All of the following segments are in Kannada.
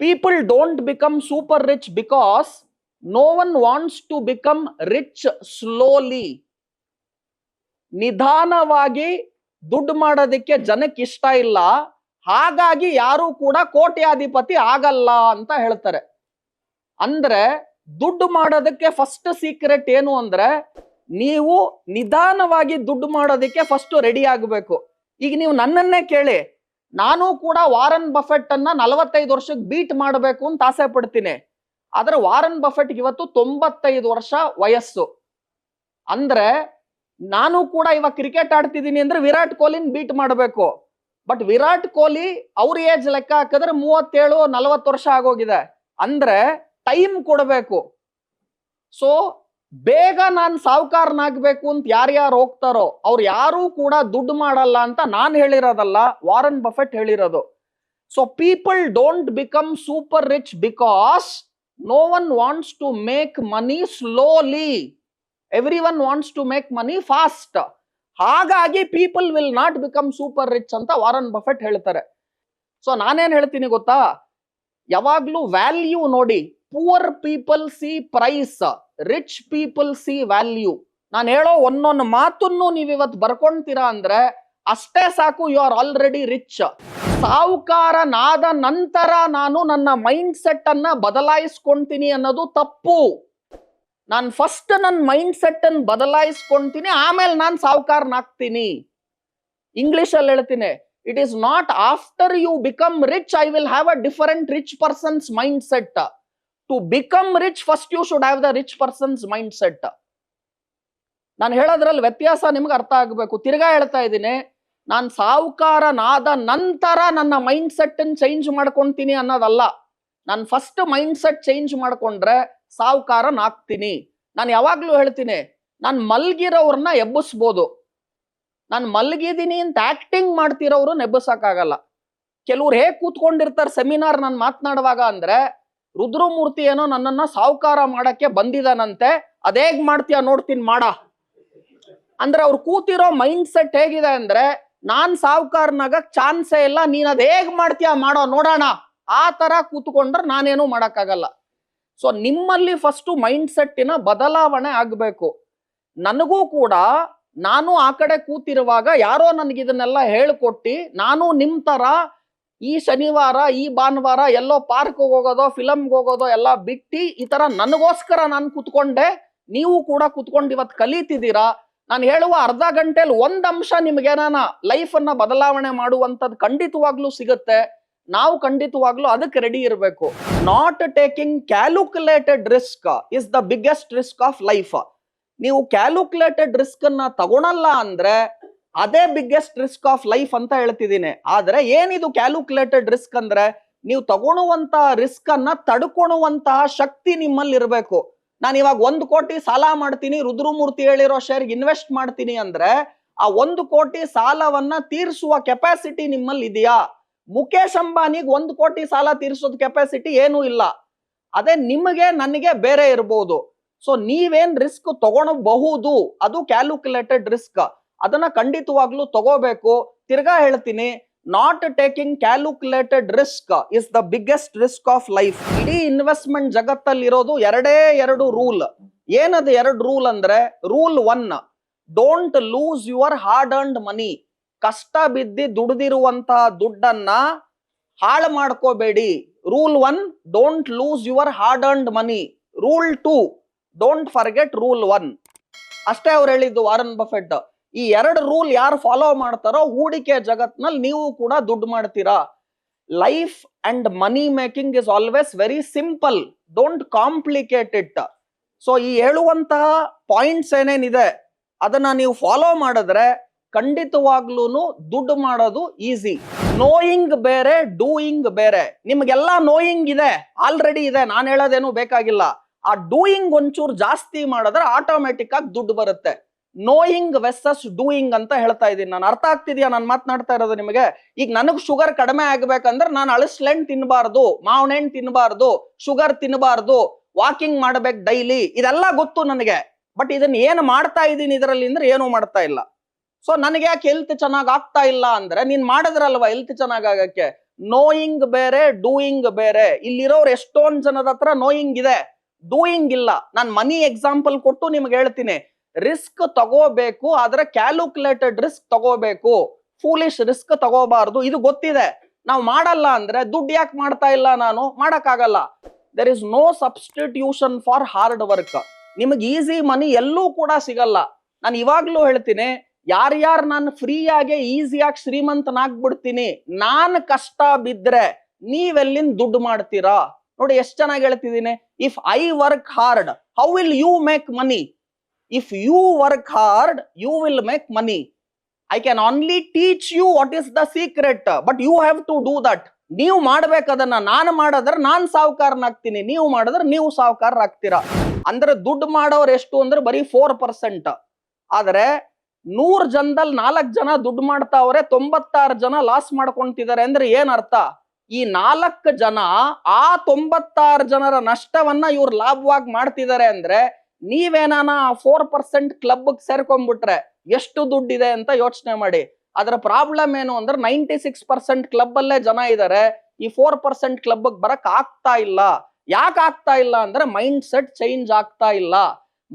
People don't become super rich because no one wants to become rich slowly. ನಿಧಾನವಾಗಿ ದುಡ್ಡು ಮಾಡೋದಕ್ಕೆ ಜನಕ್ಕೆ ಇಷ್ಟ ಇಲ್ಲ, ಹಾಗಾಗಿ ಯಾರು ಕೂಡ ಕೋಟ್ಯಾಧಿಪತಿ ಆಗಲ್ಲ ಅಂತ ಹೇಳ್ತಾರೆ. ಅಂದ್ರೆ ದುಡ್ಡು ಮಾಡೋದಕ್ಕೆ ಫಸ್ಟ್ ಸೀಕ್ರೆಟ್ ಏನು ಅಂದ್ರೆ, ನೀವು ನಿಧಾನವಾಗಿ ದುಡ್ಡು ಮಾಡೋದಕ್ಕೆ ಫಸ್ಟ್ ರೆಡಿ ಆಗಬೇಕು. ಈಗ ನೀವು ನನ್ನನ್ನೇ ಕೇಳಿ, ನಾನು ಕೂಡ ವಾರನ್ ಬಫೆಟ್ ಅನ್ನ 45 ವರ್ಷಕ್ಕೆ ಬೀಟ್ ಮಾಡಬೇಕು ಅಂತ ಆಸೆ ಪಡ್ತೀನಿ. ಆದ್ರೆ ವಾರನ್ ಬಫೆಟ್ ಇವತ್ತು 95 ವರ್ಷ ವಯಸ್ಸು. ಅಂದ್ರೆ ನಾನು ಕೂಡ ಇವಾಗ ಕ್ರಿಕೆಟ್ ಆಡ್ತಿದ್ದೀನಿ ಅಂದ್ರೆ ವಿರಾಟ್ ಕೊಹ್ಲಿನ ಬೀಟ್ ಮಾಡಬೇಕು. ಬಟ್ ವಿರಾಟ್ ಕೊಹ್ಲಿ ಅವ್ರ ಏಜ್ ಲೆಕ್ಕ ಹಾಕಿದ್ರೆ 37-40 ವರ್ಷ ಆಗೋಗಿದೆ. ಅಂದ್ರೆ ಟೈಮ್ ಕೊಡಬೇಕು. ಸೊ ಬೇಗ ನಾನು ಸಾಹುಕಾರನಾಗಬೇಕು ಅಂತ ಯಾರ್ಯಾರು ಹೋಗ್ತಾರೋ ಅವ್ರು ಯಾರೂ ಕೂಡ ದುಡ್ಡು ಮಾಡಲ್ಲ ಅಂತ ನಾನು ಹೇಳಿರೋದಲ್ಲ, ವಾರನ್ ಬಫೆಟ್ ಹೇಳಿರೋದು. So people don't become super rich because no one wants to make money slowly. Everyone wants to make money fast. ಹಾಗಾಗಿ people will not become super rich ಅಂತ ವಾರನ್ ಬಫೆಟ್ ಹೇಳ್ತಾರೆ. ಸೊ ನಾನೇನ್ ಹೇಳ್ತೀನಿ ಗೊತ್ತಾ, ಯಾವಾಗ್ಲೂ ವ್ಯಾಲ್ಯೂ ನೋಡಿ. Poor people see price, rich people see value. ನಾನು ಹೇಳೋ ಒಂದೊಂದು ಮಾತನ್ನು ನೀವು ಇವತ್ತು ಬರ್ಕೊಂತೀರಾ ಅಂದ್ರೆ ಅಷ್ಟೇ ಸಾಕು, ಯು ಆರ್ ಆಲ್ರೆಡಿ ರಿಚ್. ಸಾಹುಕಾರನಾದ ನಂತರ ನಾನು ನನ್ನ ಮೈಂಡ್ ಸೆಟ್ ಅನ್ನ ಬದಲಾಯಿಸ್ಕೊಂತೀನಿ ಅನ್ನೋದು ತಪ್ಪು. ನಾನು ಫಸ್ಟ್ ನನ್ನ ಮೈಂಡ್ ಸೆಟ್ ಅನ್ನು ಬದಲಾಯಿಸ್ಕೊಂತೀನಿ, ಆಮೇಲೆ ನಾನು ಸಾಹುಕಾರನಾಗ್ತೀನಿ. ಇಂಗ್ಲಿಷ್ ಅಲ್ಲಿ ಹೇಳ್ತೀನಿ, it is not after you become rich I will have a different rich person's mindset. To become rich first you should have the rich person's mindset. ನಾನು ಹೇಳೋದ್ರಲ್ಲಿ ವ್ಯತ್ಯಾಸ ನಿಮ್ಗೆ ಅರ್ಥ ಆಗಬೇಕು. ತಿರ್ಗಾ ಹೇಳ್ತಾ ಇದ್ದೀನಿ, ನಾನು ಸಾಹುಕಾರನಾದ ನಂತರ ನನ್ನ ಮೈಂಡ್ ಸೆಟ್ ಅನ್ನು ಚೇಂಜ್ ಮಾಡ್ಕೊಂತೀನಿ ಅನ್ನೋದಲ್ಲ. ನಾನು ಫಸ್ಟ್ ಮೈಂಡ್ ಸೆಟ್ ಚೇಂಜ್ ಮಾಡ್ಕೊಂಡ್ರೆ ಸಾಹುಕಾರನಾಗ್ತೀನಿ. ನಾನು ಯಾವಾಗ್ಲೂ ಹೇಳ್ತೀನಿ, ನಾನು ಮಲ್ಗಿರೋರ್ನ ಎಬ್ಬಿಸ್ಬೋದು, ನಾನು ಮಲ್ಗಿದ್ದೀನಿ ಅಂತ ಆಕ್ಟಿಂಗ್ ಮಾಡ್ತಿರೋರು ಎಬ್ಬಿಸಕ್ಕಾಗಲ್ಲ. ಕೆಲವ್ರು ಹೇಗೆ ಕೂತ್ಕೊಂಡಿರ್ತಾರೆ ಸೆಮಿನಾರ್ ನಾನು ಮಾತನಾಡುವಾಗ ಅಂದ್ರೆ, ರುದ್ರಮೂರ್ತಿ ಏನೋ ನನ್ನನ್ನ ಸಾಹುಕಾರ ಮಾಡಕ್ಕೆ ಬಂದಿದ್ದಾನಂತೆ, ಅದೇಗ್ ಮಾಡ್ತೀಯ ನೋಡ್ತೀನಿ ಮಾಡ ಅಂದ್ರೆ ಅವ್ರು ಕೂತಿರೋ ಮೈಂಡ್ ಸೆಟ್ ಹೇಗಿದೆ ಅಂದ್ರೆ, ನಾನ್ ಸಾಹುಕಾರನಾಗಕ್ ಚಾನ್ಸೇ ಇಲ್ಲ, ನೀನ್ ಅದ್ ಹೇಗ್ ಮಾಡ್ತೀಯ ಮಾಡೋ ನೋಡೋಣ, ಆ ತರ ಕೂತ್ಕೊಂಡ್ರೆ ನಾನೇನು ಮಾಡಕ್ಕಾಗಲ್ಲ. ಸೊ ನಿಮ್ಮಲ್ಲಿ ಫಸ್ಟ್ ಮೈಂಡ್ ಸೆಟ್ಟಿನ ಬದಲಾವಣೆ ಆಗ್ಬೇಕು. ನನಗೂ ಕೂಡ ನಾನು ಆ ಕಡೆ ಕೂತಿರುವಾಗ ಯಾರೋ ನನಗಿದನ್ನೆಲ್ಲ ಹೇಳ್ಕೊಟ್ಟಿ, ನಾನು ನಿಮ್ ತರ ಈ ಶನಿವಾರ ಈ ಭಾನುವಾರ ಎಲ್ಲೋ ಪಾರ್ಕ್ ಹೋಗೋದೋ ಫಿಲಮ್ಗೆ ಹೋಗೋದೋ ಎಲ್ಲ ಬಿಟ್ಟು ಈ ತರ ನನಗೋಸ್ಕರ ನಾನು ಕೂತ್ಕೊಂಡೆ. ನೀವು ಕೂಡ ಕೂತ್ಕೊಂಡು ಇವತ್ತು ಕಲಿತಿದ್ದೀರಾ. ನಾನು ಹೇಳುವ ಅರ್ಧ ಗಂಟೆಯಲ್ಲಿ ಒಂದ್ ಅಂಶ ನಿಮ್ಗೇನಾನ ಲೈಫ್ ಅನ್ನ ಬದಲಾವಣೆ ಮಾಡುವಂತದ್ದು ಖಂಡಿತವಾಗ್ಲೂ ಸಿಗುತ್ತೆ. ನಾವು ಖಂಡಿತವಾಗ್ಲೂ ಅದಕ್ಕೆ ರೆಡಿ ಇರಬೇಕು. Not taking calculated risk is the biggest risk of life. ನೀವು ಕ್ಯಾಲ್ಕುಲೇಟೆಡ್ ರಿಸ್ಕ್ ಅನ್ನ ತಗೊಳಲ್ಲ ಅಂದ್ರೆ ಅದೇ ಬಿಗ್ಗೆಸ್ಟ್ ರಿಸ್ಕ್ ಆಫ್ ಲೈಫ್ ಅಂತ ಹೇಳ್ತಿದ್ದೀನಿ. ಆದ್ರೆ ಏನಿದು ಕ್ಯಾಲ್ಕುಲೇಟೆಡ್ ರಿಸ್ಕ್ ಅಂದ್ರೆ, ನೀವು ತಗೊಳುವಂತಹ ರಿಸ್ಕ್ ಅನ್ನ ತಡ್ಕೊಳುವಂತಹ ಶಕ್ತಿ ನಿಮ್ಮಲ್ಲಿ ಇರಬೇಕು. ನಾನು ಇವಾಗ 1 ಕೋಟಿ ಸಾಲ ಮಾಡ್ತೀನಿ, ರುದ್ರಮೂರ್ತಿ ಹೇಳಿರೋ ಶೇರ್ಗೆ ಇನ್ವೆಸ್ಟ್ ಮಾಡ್ತೀನಿ ಅಂದ್ರೆ ಆ 1 ಕೋಟಿ ಸಾಲವನ್ನ ತೀರಿಸುವ ಕೆಪಾಸಿಟಿ ನಿಮ್ಮಲ್ಲಿ ಇದೆಯಾ? ಮುಖೇಶ್ ಅಂಬಾನಿಗೆ 1 ಕೋಟಿ ಸಾಲ ತೀರಿಸೋದ್ ಕೆಪಾಸಿಟಿ ಏನೂ ಇಲ್ಲ. ಅದೇ ನಿಮಗೆ ನನಗೆ ಬೇರೆ ಇರಬಹುದು. ಸೊ ನೀವೇನ್ ರಿಸ್ಕ್ ತಗೊಳಬಹುದು, ಅದು ಕ್ಯಾಲ್ಕುಲೇಟೆಡ್ ರಿಸ್ಕ್. ಅದನ್ನ ಖಂಡಿತವಾಗ್ಲೂ ತಗೋಬೇಕು. ತಿರ್ಗಾ ಹೇಳ್ತೀನಿ, not taking calculated risk is the biggest risk of life. ಇಡೀ ಇನ್ವೆಸ್ಟ್ಮೆಂಟ್ ಜಗತ್ತಲ್ಲಿ ಇರೋದು 2 ರೂಲ್. ಏನದು 2 ರೂಲ್ ಅಂದ್ರೆ, rule 1, don't lose your hard earned money. ಕಷ್ಟ ಬಿದ್ದಿ ದುಡ್ದಿರುವಂತಹ ದುಡ್ಡನ್ನ ಹಾಳು ಮಾಡ್ಕೋಬೇಡಿ. Rule 1, don't lose your hard earned money. Rule 2, don't forget rule 1. ಅಷ್ಟೇ ಅವ್ರು ಹೇಳಿದ್ದು ವಾರನ್ ಬಫೆಟ್. ಈ 2 ರೂಲ್ ಯಾರು ಫಾಲೋ ಮಾಡ್ತಾರೋ ಹೂಡಿಕೆ ಜಗತ್ನಲ್ಲಿ ನೀವು ಕೂಡ ದುಡ್ಡು ಮಾಡ್ತೀರಾ. Life and money making is always very simple, don't complicate it. So ಈ ಹೇಳುವಂತಹ ಪಾಯಿಂಟ್ಸ್ ಏನೇನಿದೆ ಅದನ್ನ ನೀವು ಫಾಲೋ ಮಾಡಿದ್ರೆ ಖಂಡಿತವಾಗ್ಲೂ ದುಡ್ಡು ಮಾಡೋದು ಈಸಿ. ನೋಯಿಂಗ್ ಬೇರೆ, ಡೂಯಿಂಗ್ ಬೇರೆ. ನಿಮ್ಗೆಲ್ಲ ನೋಯಿಂಗ್ ಇದೆ, ಆಲ್ರೆಡಿ ಇದೆ, ನಾನು ಹೇಳೋದೇನು ಬೇಕಾಗಿಲ್ಲ. ಆ ಡೂಯಿಂಗ್ ಒಂಚೂರು ಜಾಸ್ತಿ ಮಾಡಿದ್ರೆ ಆಟೋಮೆಟಿಕ್ ಆಗಿ ದುಡ್ಡು ಬರುತ್ತೆ. ನೋಯಿಂಗ್ ವೆಸಸ್ ಡೂಯಿಂಗ್ ಅಂತ ಹೇಳ್ತಾ ಇದ್ದೀನಿ ನಾನು. ಅರ್ಥ ಆಗ್ತಿದ್ಯಾ ನಾನು ಮಾತನಾಡ್ತಾ ಇರೋದು ನಿಮಗೆ? ಈಗ ನನಗ್ ಶುಗರ್ ಕಡಿಮೆ ಆಗ್ಬೇಕಂದ್ರೆ ನಾನು ಅಳಸ್ಲೆಣ್ಣು ತಿನ್ಬಾರ್ದು, ಮಾವನೆಣ್ಣು ತಿನ್ಬಾರ್ದು, ಶುಗರ್ ತಿನ್ಬಾರ್ದು, ವಾಕಿಂಗ್ ಮಾಡ್ಬೇಕು ಡೈಲಿ, ಇದೆಲ್ಲ ಗೊತ್ತು ನನಗೆ. ಬಟ್ ಇದನ್ನ ಏನು ಮಾಡ್ತಾ ಇದ್ದೀನಿ ಇದರಲ್ಲಿ ಅಂದ್ರೆ ಏನು ಮಾಡ್ತಾ ಇಲ್ಲ. ಸೊ ನನಗೆ ಯಾಕೆ ಹೆಲ್ತ್ ಚೆನ್ನಾಗ್ ಆಗ್ತಾ ಇಲ್ಲ ಅಂದ್ರೆ, ನೀನ್ ಮಾಡಿದ್ರಲ್ವಾ ಹೆಲ್ತ್ ಚೆನ್ನಾಗ್ ಆಗಕ್ಕೆ. ನೋಯಿಂಗ್ ಬೇರೆ, ಡೂಯಿಂಗ್ ಬೇರೆ. ಇಲ್ಲಿರೋರು ಎಷ್ಟೊಂದ್ ಜನದ ಹತ್ರ ನೋಯಿಂಗ್ ಇದೆ, ಡೂಯಿಂಗ್ ಇಲ್ಲ. ನಾನು ಮನಿ ಎಕ್ಸಾಂಪಲ್ ಕೊಟ್ಟು ನಿಮ್ಗೆ ಹೇಳ್ತೀನಿ. ರಿಸ್ಕ್ ತಗೋಬೇಕು, ಆದ್ರೆ ಕ್ಯಾಲ್ಕುಲೇಟೆಡ್ ರಿಸ್ಕ್ ತಗೋಬೇಕು, ಫೂಲಿಶ್ ರಿಸ್ಕ್ ತಗೋಬಾರ್ದು. ಇದು ಗೊತ್ತಿದೆ. ನಾವು ಮಾಡಲ್ಲ ಅಂದ್ರೆ ದುಡ್ಡು ಯಾಕೆ ಮಾಡ್ತಾ ಇಲ್ಲ, ನಾನು ಮಾಡಕ್ಕಾಗಲ್ಲ. There is no substitution for hard work. ನಿಮಗೆ ಈಸಿ ಮನಿ ಎಲ್ಲೂ ಕೂಡ ಸಿಗಲ್ಲ. ನಾನು ಇವಾಗ್ಲೂ ಹೇಳ್ತೀನಿ, ಯಾರ್ಯಾರು ನಾನು ಫ್ರೀಯಾಗೆ ಈಸಿಯಾಗಿ ಶ್ರೀಮಂತನಾಗ್ಬಿಡ್ತೀನಿ, ನಾನ್ ಕಷ್ಟ ಬಿದ್ರೆ ನೀವೆಲ್ಲಿಂದ ದುಡ್ಡು ಮಾಡ್ತೀರಾ? ನೋಡಿ ಎಷ್ಟು ಚೆನ್ನಾಗಿ ಹೇಳ್ತಿದ್ದೀನಿ. If I work hard, how will you make money? If you work hard, you will make money. I can only teach you what is the secret, but you have to do that. ನೀವು ಮಾಡ್ಬೇಕದನ್ನ. ನಾನು ಮಾಡಿದ್ರೆ ನಾನ್ ಸಾಹುಕಾರನಾಗ್ತೀನಿ, ನೀವು ಮಾಡಿದ್ರೆ ನೀವು ಸಾಹುಕಾರರಾಗ್ತೀರಾ. ಅಂದ್ರೆ ದುಡ್ಡು ಮಾಡೋರು ಎಷ್ಟು ಅಂದ್ರೆ ಬರೀ 4%. ಆದ್ರೆ 100 ಜನದಲ್ಲಿ 4 ಜನ ದುಡ್ಡು ಮಾಡ್ತಾವ್ರೆ, 96 ಜನ ಲಾಸ್ ಮಾಡ್ಕೊಂತಿದ್ದಾರೆ. ಅಂದ್ರೆ ಏನ್ ಅರ್ಥ? ಈ 4 ಜನ ಆ 96 ಜನರ ನಷ್ಟವನ್ನ ಇವ್ರು ಲಾಭವಾಗಿ ಮಾಡ್ತಿದ್ದಾರೆ. ಅಂದ್ರೆ ನೀವೇನಾನ 4% ಕ್ಲಬ್ ಸೇರ್ಕೊಂಡ್ಬಿಟ್ರೆ ಎಷ್ಟು ದುಡ್ಡಿದೆ ಅಂತ ಯೋಚನೆ ಮಾಡಿ. ಅದರ ಪ್ರಾಬ್ಲಮ್ ಏನು ಅಂದ್ರೆ 96% ಕ್ಲಬ್ ಅಲ್ಲೇ ಜನ ಇದ್ದಾರೆ, ಈ 4% ಕ್ಲಬ್ ಬರಕ್ ಆಗ್ತಾ ಇಲ್ಲ. ಯಾಕೆ ಆಗ್ತಾ ಇಲ್ಲ ಅಂದ್ರೆ ಮೈಂಡ್ ಸೆಟ್ ಚೇಂಜ್ ಆಗ್ತಾ ಇಲ್ಲ.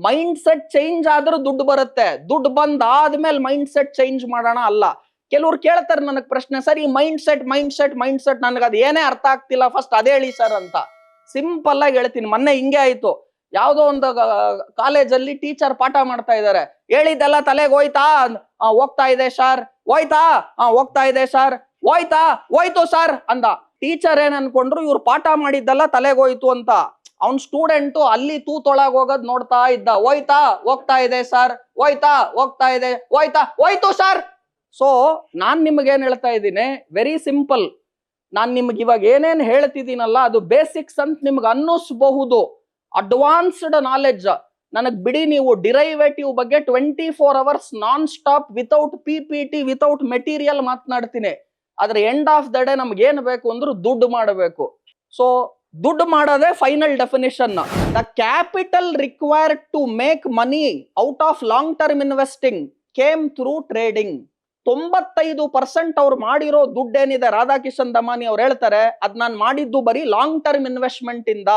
ಮೈಂಡ್ ಸೆಟ್ ಚೇಂಜ್ ಆದ್ರೂ ದುಡ್ಡು ಬರುತ್ತೆ. ದುಡ್ಡು ಬಂದಾದ್ಮೇಲೆ ಮೈಂಡ್ ಸೆಟ್ ಚೇಂಜ್ ಮಾಡೋಣ ಅಲ್ಲ. ಕೆಲವ್ರು ಕೇಳ್ತಾರೆ ನನಗ್ ಪ್ರಶ್ನೆ, ಸರ್ ಈ ಮೈಂಡ್ ಸೆಟ್ ನನಗೆ ಅದು ಏನೇ ಅರ್ಥ ಆಗ್ತಿಲ್ಲ, ಫಸ್ಟ್ ಅದೇ ಹೇಳಿ ಸರ್ ಅಂತ. ಸಿಂಪಲ್ ಆಗಿ ಹೇಳ್ತೀನಿ. ಮೊನ್ನೆ ಹಿಂಗೆ ಆಯ್ತು. ಯಾವ್ದೋ ಒಂದು ಕಾಲೇಜಲ್ಲಿ ಟೀಚರ್ ಪಾಠ ಮಾಡ್ತಾ ಇದ್ದಾರೆ. ಹೇಳಿದ್ದೆಲ್ಲ ತಲೆಗೆ ಹೋಯ್ತಾ? ಹೋಗ್ತಾ ಇದೆ ಸರ್. ಹೋಯ್ತಾ? ಹೋಗ್ತಾ ಇದೆ ಸರ್. ಹೋಯ್ತು ಸರ್ ಅಂದ. ಟೀಚರ್ ಏನ್ ಅನ್ಕೊಂಡ್ರು, ಇವ್ರು ಪಾಠ ಮಾಡಿದ್ದೆಲ್ಲ ತಲೆಗೆ ಹೋಯ್ತು ಅಂತ. ಅವ್ನ್ ಸ್ಟೂಡೆಂಟು ಅಲ್ಲಿ ತೂತೊಳಗ್ ಹೋಗೋದ್ ನೋಡ್ತಾ ಇದ್ದ. ಹೋಗ್ತಾ ಇದೆ ಸರ್. ಹೋಗ್ತಾ ಇದೆ. ಹೋಯ್ತು ಸರ್. ಸೊ ನಾನ್ ನಿಮ್ಗೇನ್ ಹೇಳ್ತಾ ಇದ್ದೀನಿ, ವೆರಿ ಸಿಂಪಲ್. ನಾನ್ ನಿಮ್ಗೆ ಇವಾಗ ಏನೇನ್ ಹೇಳ್ತಿದ್ದೀನಲ್ಲ ಅದು ಬೇಸಿಕ್ಸ್ ಅಂತ ನಿಮ್ಗೆ ಅನ್ನಿಸ್ಬಹುದು. ಅಡ್ವಾನ್ಸ್ಡ್ ನಾಲೆಡ್ಜ್ ನನಗ್ ಬಿಡಿ. ನೀವು ಡಿರೈವೇಟಿವ್ ಬಗ್ಗೆ 24 hours non stop without PPT without material ಮಾತನಾಡ್ತೀನಿ. ಆದ್ರೆ ಎಂಡ್ ಆಫ್ ದ ಡೇ ನಮ್ಗೆ ಏನ್ ಬೇಕು ಅಂದ್ರೆ ದುಡ್ಡು ಮಾಡಬೇಕು. ಸೊ ದುಡ್ಡು ಮಾಡೋದೇ final definition. The capital required to make money out of long term investing came through trading. 95% ಅವ್ರು ಮಾಡಿರೋ ದುಡ್ಡೇನಿದೆ, ರಾಧಾಕಿಶನ್ ದಮಾನಿ ಅವ್ರು ಹೇಳ್ತಾರೆ, ಅದ್ ನಾನ್ ಮಾಡಿದ್ದು ಬರೀ ಲಾಂಗ್ ಟರ್ಮ್ ಇನ್ವೆಸ್ಟ್ಮೆಂಟ್ ಇಂದ,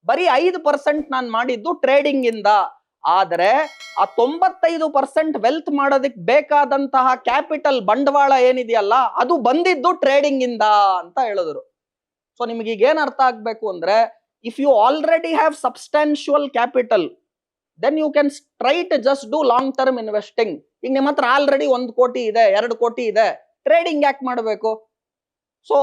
ಬರೀ 5% ನಾನ್ ಮಾಡಿದ್ದು ಟ್ರೇಡಿಂಗ್ ಇಂದ. ಆದ್ರೆ ಆ 95% ವೆಲ್ತ್ ಮಾಡೋದಕ್ಕೆ ಬೇಕಾದಂತಹ ಕ್ಯಾಪಿಟಲ್ ಬಂಡವಾಳ ಏನಿದೆಯಲ್ಲ ಅದು ಬಂದಿದ್ದು ಟ್ರೇಡಿಂಗ್ ಇಂದ ಅಂತ ಹೇಳಿದ್ರು. ಸೊ ನಿಮ್ಗೆ ಈಗ ಏನ್ ಅರ್ಥ ಆಗ್ಬೇಕು ಅಂದ್ರೆ, if you already have substantial capital, then you can straight just do long term investing. ಈಗ ನಿಮ್ಮ ಹತ್ರ ಆಲ್ರೆಡಿ 1 ಕೋಟಿ ಇದೆ, 2 ಕೋಟಿ ಇದೆ, ಟ್ರೇಡಿಂಗ್ ಯಾಕೆ ಮಾಡಬೇಕು? ಸೊ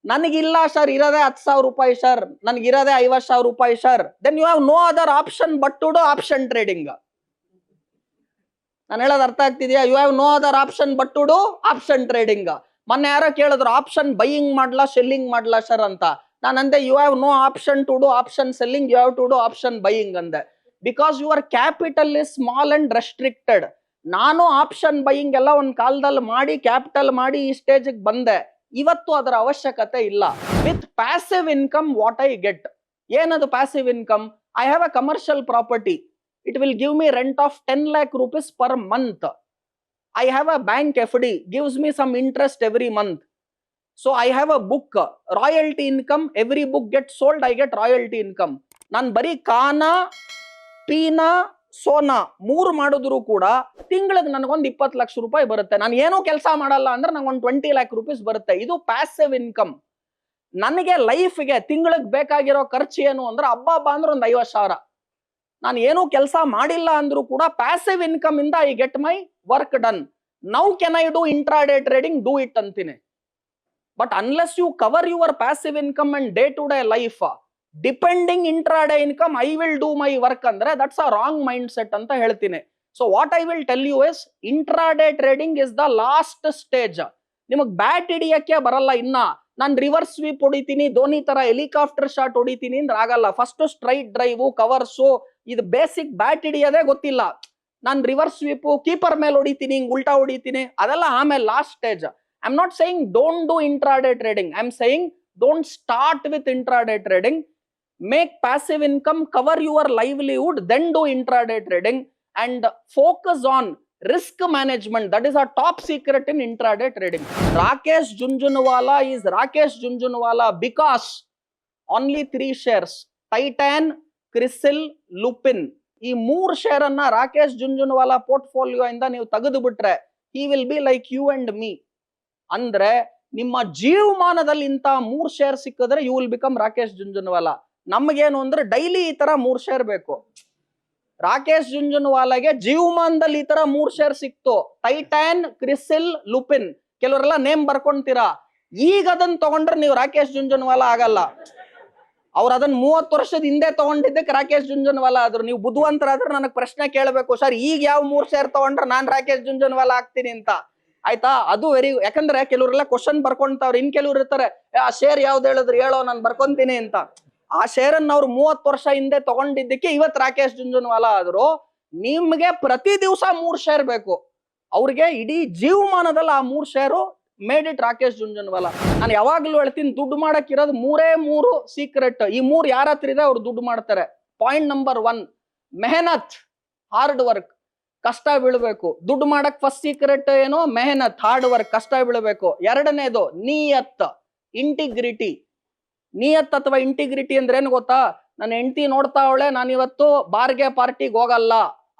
ನನಗಿಲ್ಲ ಸರ್, ಇರೋದೇ 10,000 ರೂಪಾಯಿ ಸರ್, ನನಗಿರೋದೇ 50,000 ರೂಪಾಯಿ sir, then you have no other option but to do option trading. ನಾನು ಹೇಳೋದು ಅರ್ಥ ಆಗ್ತಿದ್ಯಾ? You have no other option but to do option trading. ಮೊನ್ನೆ ಯಾರೋ ಕೇಳಿದ್ರು ಆಪ್ಷನ್ ಬೈಯಿಂಗ್ ಮಾಡ್ಲಾ ಸೆಲ್ಲಿಂಗ್ ಮಾಡ್ಲಾ ಸರ್ ಅಂತ. ನಾನು ಅಂದೆ you have no option to do option selling, you have to do option buying ಅಂದೆ. Because your capital is small and restricted. ನಾನು ಆಪ್ಷನ್ ಬೈಯಿಂಗ್ ಎಲ್ಲ ಒಂದ್ ಕಾಲದಲ್ಲಿ ಮಾಡಿ ಕ್ಯಾಪಿಟಲ್ ಮಾಡಿ ಈ ಸ್ಟೇಜಿಗೆ ಬಂದೆ. ಇವತ್ತು ಅದರ ಅವಶ್ಯಕತೆ ಇಲ್ಲ. With passive income what I get. ಏನದು passive income? I have a commercial property. It will give me rent of 10 lakh rupees per month. I have a bank FD, gives me some interest every month. So I have a book, royalty income. Every book gets sold, I get royalty income. ನಾನು ಬರೀ ಕಾನಾ ಪೀನಾ ಸೋನಾ 3 ಮಾಡಿದ್ರು ಕೂಡ ತಿಂಗಳಿಗೆ ನನಗೊಂದು 20 ಲಕ್ಷ ರೂಪಾಯಿ ಬರುತ್ತೆ. ನಾನು ಏನೂ ಕೆಲಸ ಮಾಡಲ್ಲ ಅಂದ್ರೆ ನಂಗೊಂದು 20 lakh rupees ಬರುತ್ತೆ. ಇದು ಪ್ಯಾಸಿವ್ ಇನ್ಕಮ್. ನನಗೆ ಲೈಫ್ಗೆ ತಿಂಗಳಿಗೆ ಬೇಕಾಗಿರೋ ಖರ್ಚು ಏನು ಅಂದ್ರೆ ಹಬ್ಬ ಅಂದ್ರೆ ಒಂದು 50,000. ನಾನು ಏನೂ ಕೆಲಸ ಮಾಡಿಲ್ಲ ಅಂದ್ರೂ ಕೂಡ ಪ್ಯಾಸಿವ್ ಇನ್ಕಮ್ ಇಂದ I get my work done. Now can I do intraday trading? Do it ಅಂತೀನಿ. But unless you cover your passive income and day to day life depending intraday income, I will do my work ಅಂದ್ರೆ that's a wrong mind set ಅಂತ ಹೇಳ್ತೀನಿ. So what I will tell you is, intraday trading is the last stage. ನಿಮಗ್ ಬ್ಯಾಟ್ ಹಿಡಿಯಕ್ಕೆ ಬರಲ್ಲ ಇನ್ನ. ನಾನು ರಿವರ್ಸ್ ಸ್ವೀಪ್ ಹೊಡಿತೀನಿ, ಧೋನಿ ತರ ಹೆಲಿಕಾಪ್ಟರ್ ಶಾಟ್ ಹೊಡಿತೀನಿ ಅಂದ್ರೆ ಆಗಲ್ಲ. ಫಸ್ಟ್ ಸ್ಟ್ರೈಟ್ ಡ್ರೈವ್, ಕವರ್ಸು, ಇದು ಬೇಸಿಕ್ ಬ್ಯಾಟ್ ಹಿಡಿಯೋದೇ ಗೊತ್ತಿಲ್ಲ. ನಾನು ರಿವರ್ಸ್ ಸ್ವೀಪು ಕೀಪರ್ ಮೇಲೆ ಹೊಡಿತೀನಿ, ಹಿಂಗ್ ಉಲ್ಟಾ ಹೊಡಿತೀನಿ, ಅದೆಲ್ಲ ಆಮೇಲೆ last stage. I am not saying don't do intraday trading. I am saying don't start with intraday trading. Make passive income, cover your livelihood, then do intraday trading and focus on risk management. That is a top secret in intraday trading. Rakesh Jhunjhunwala is Rakesh Jhunjhunwala because only 3 shares, Titan, CRISIL, Lupin. ಈ 3 ಶೇರ್ ಅನ್ನ ರಾಕೇಶ್ ಜುಂಜುನವಾಲಾ ಪೋರ್ಟ್ಫೋಲಿಯೋ ಇಂದ ನೀವು ತೆಗೆದು ಬಿಟ್ರೆ he will be like you and me. ಅಂದ್ರೆ ನಿಮ್ಮ ಜೀವಮಾನದಲ್ಲಿ ಇಂತ 3 ಶೇರ್ ಸಿಕ್ಕಿದ್ರೆ ಯು ವಿಲ್ ಬಿಕಮ್ ರಾಕೇಶ್ ಜುಂಜುನವಾಲಾ. ನಮಗೇನು ಅಂದ್ರೆ ಡೈಲಿ ಈ ತರ 3 ಶೇರ್ ಬೇಕು. ರಾಕೇಶ್ ಜುಂಜುನವಾಲಾಗೆ ಜೀವಮಾನದಲ್ಲಿ ಈ ತರ 3 ಶೇರ್ ಸಿಕ್ತು, ಟೈಟಾನ್, ಕ್ರಿಸಿಲ್, ಲುಪಿನ್. ಕೆಲವರೆಲ್ಲ ನೇಮ್ ಬರ್ಕೊಂತೀರಾ, ಈಗ ಅದನ್ನ ತಗೊಂಡ್ರೆ ನೀವು ರಾಕೇಶ್ ಜುಂಜುನವಾಲಾ ಆಗಲ್ಲ. ಅವ್ರು ಅದನ್ನ 30 ವರ್ಷದ ಹಿಂದೆ ತಗೊಂಡಿದ್ದಕ್ಕೆ ರಾಕೇಶ್ ಜುಂಜುನವಾಲಾ ಆದ್ರು. ನೀವು ಬುದ್ಧಿವಂತರಾದ್ರೆ ನನಗೆ ಪ್ರಶ್ನೆ ಕೇಳಬೇಕು, ಸರ್ ಈಗ ಯಾವ 3 ಶೇರ್ ತಗೊಂಡ್ರೆ ನಾನ್ ರಾಕೇಶ್ ಜುಂಜುನವಾಲಾ ಆಗ್ತೀನಿ ಅಂತ. ಆಯ್ತಾ? ಅದು ಯಾಕಂದ್ರೆ ಕೆಲವರೆಲ್ಲ ಕ್ವಶನ್ ಬರ್ಕೊಂತಾವ್ರೆ, ಇನ್ ಕೆಲವ್ರು ಇರ್ತಾರೆ ಆ ಶೇರ್ ಯಾವ್ದು ಹೇಳಿದ್ರು ಹೇಳೋ ನಾನು ಬರ್ಕೊಂತೀನಿ ಅಂತ. ಆ ಶೇರ್ ಅನ್ನ ಅವ್ರು 30 ವರ್ಷ ಹಿಂದೆ ತಗೊಂಡಿದ್ದಕ್ಕೆ ಇವತ್ತು ರಾಕೇಶ್ ಜುಂಜುನವಾಲಾ ಆದ್ರು. ನಿಮ್ಗೆ ಪ್ರತಿ ದಿವಸ 3 ಶೇರ್ ಬೇಕು, ಅವ್ರಿಗೆ ಇಡೀ ಜೀವಮಾನದಲ್ಲಿ ಆ 3 ಶೇರು ಮೇಡ್ ಇಟ್ ರಾಕೇಶ್ ಜುಂಜುನವಾಲಾ. ನಾನು ಯಾವಾಗ್ಲೂ ಹೇಳ್ತೀನಿ, ದುಡ್ಡು ಮಾಡಕ್ ಇರೋದು 3 ಸೀಕ್ರೆಟ್. ಈ 3 ಯಾರ ಹತ್ರ ಇದೆ ಅವ್ರು ದುಡ್ಡು ಮಾಡ್ತಾರೆ. ಪಾಯಿಂಟ್ ನಂಬರ್ 1, ಮೆಹನತ್, ಹಾರ್ಡ್ ವರ್ಕ್, ಕಷ್ಟ ಬೀಳ್ಬೇಕು. ದುಡ್ಡು ಮಾಡಕ್ ಫಸ್ಟ್ ಸೀಕ್ರೆಟ್ ಏನು? ಮೆಹನತ್, ಹಾರ್ಡ್ ವರ್ಕ್, ಕಷ್ಟ ಬೀಳ್ಬೇಕು. ಎರಡನೇದು ನಿಯತ್, ಇಂಟಿಗ್ರಿಟಿ. ನಿಯತ್ ಅಥವಾ ಇಂಟಿಗ್ರಿಟಿ ಅಂದ್ರೆ ಏನು ಗೊತ್ತಾ? ನನ್ನ ಹೆಂಡತಿ ನೋಡ್ತಾವಳೆ, ನಾನು ಇವತ್ತು ಬಾರ್ಗೆ ಪಾರ್ಟಿಗೆ ಹೋಗಲ್ಲ,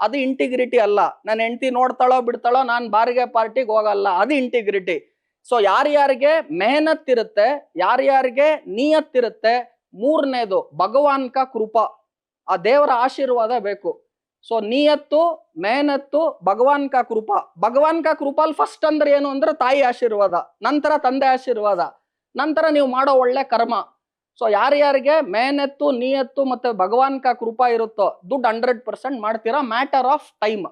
ಅದು ಇಂಟಿಗ್ರಿಟಿ ಅಲ್ಲ. ನನ್ನ ಹೆಂಡತಿ ನೋಡ್ತಾಳೋ ಬಿಡ್ತಾಳೋ, ನಾನು ಬಾರ್ಗೆ ಪಾರ್ಟಿಗೆ ಹೋಗಲ್ಲ, ಅದು ಇಂಟಿಗ್ರಿಟಿ. ಸೊ ಯಾರ್ಯಾರಿಗೆ ಮೆಹನತ್ ಇರುತ್ತೆ, ಯಾರ್ಯಾರಿಗೆ ನಿಯತ್ ಇರುತ್ತೆ. ಮೂರನೇದು ಭಗವಾನ್ ಕಾ ಕೃಪಾ, ಆ ದೇವರ ಆಶೀರ್ವಾದ ಬೇಕು. ಸೊ ನಿಯತ್ತು, ಮೆಹನತ್ತು, ಭಗವಾನ್ ಕಾ ಕೃಪಾ. ಭಗವಾನ್ ಕಾ ಕೃಪಾಲ್ ಫಸ್ಟ್ ಅಂದ್ರೆ ಏನು ಅಂದ್ರೆ ತಾಯಿ ಆಶೀರ್ವಾದ, ನಂತರ ತಂದೆ ಆಶೀರ್ವಾದ, ನಂತರ ನೀವು ಮಾಡೋ ಒಳ್ಳೆ ಕರ್ಮ. ಸೊ ಯಾರ್ಯಾರಿಗೆ ಮೆಹನತ್ತು, ನಿಯತ್ತು ಮತ್ತೆ ಭಗವಾನ್ ಕಾ ಕೃಪಾ ಇರುತ್ತೋ ದುಡ್ಡು 100% ಮಾಡ್ತೀರಾ. Matter of time.